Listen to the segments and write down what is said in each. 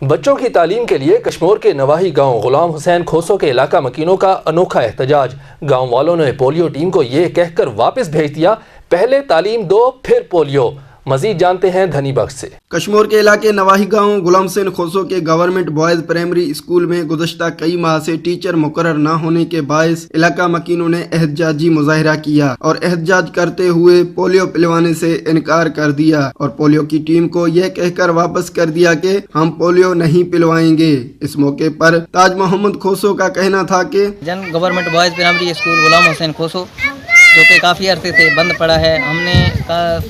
بچوں کی تعلیم کے لیے کشمور کے نواحی گاؤں غلام حسین کھوسو کے علاقہ مکینوں کا انوکھا احتجاج۔ گاؤں والوں نے پولیو ٹیم کو یہ کہہ کر واپس بھیج دیا، پہلے تعلیم دو پھر پولیو۔ مزید جانتے ہیں دھنی بخش سے۔ کشمور کے علاقے نواحی گاؤں غلام حسین کھوسو کے گورنمنٹ بوائز پرائمری اسکول میں گزشتہ کئی ماہ سے ٹیچر مقرر نہ ہونے کے باعث علاقہ مکینوں نے احتجاجی مظاہرہ کیا اور احتجاج کرتے ہوئے پولیو پلوانے سے انکار کر دیا اور پولیو کی ٹیم کو یہ کہہ کر واپس کر دیا کہ ہم پولیو نہیں پلوائیں گے۔ اس موقع پر تاج محمد کھوسو کا کہنا تھا کہ government boys primary school Ghulam حسین کھوسو جو کہ کافی عرصے سے بند پڑا ہے، ہم نے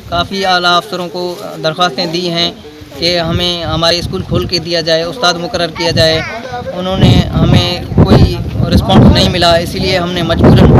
کافی اعلیٰ افسروں کو درخواستیں دی ہیں کہ ہمیں ہمارے اسکول کھول کے دیا جائے، استاد مقرر کیا جائے۔ انہوں نے ہمیں کوئی رسپانس نہیں ملا، اسی لیے ہم نے مجبوراً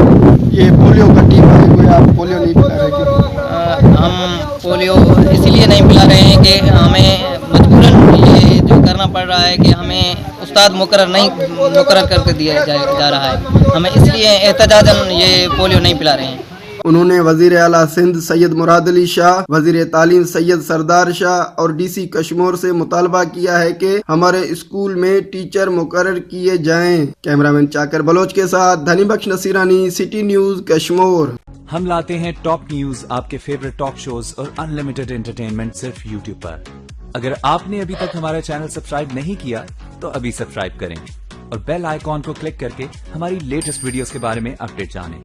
یہ پولیو کا ٹیم آئے ہوئے آپ پولیو نہیں پلا رہے، ہم پولیو اسی لیے نہیں پلا رہے ہیں کہ ہمیں مجبوراً یہ جو کرنا پڑ رہا ہے کہ ہمیں استاد مقرر کر کے دیا جا رہا ہے، ہمیں اس لیے احتجاجاً یہ پولیو نہیں پلا رہے ہیں۔ انہوں نے وزیر اعلیٰ سندھ سید مراد علی شاہ، وزیر تعلیم سید سردار شاہ اور ڈی سی کشمور سے مطالبہ کیا ہے کہ ہمارے اسکول میں ٹیچر مقرر کیے جائیں۔ کیمرامین چاکر بلوچ کے ساتھ دھنی بخش نصیرانی، سٹی نیوز کشمور۔ ہم لاتے ہیں ٹاپ نیوز، آپ کے فیورٹ ٹاک شوز اور انلمیٹڈ انٹرٹینمنٹ صرف یوٹیوب پر۔ اگر آپ نے ابھی تک ہمارا چینل سبسکرائب نہیں کیا تو ابھی سبسکرائب کریں اور بیل آئیکن کو کلک کر کے ہماری لیٹسٹ ویڈیوز کے بارے میں اپڈیٹ جانیں۔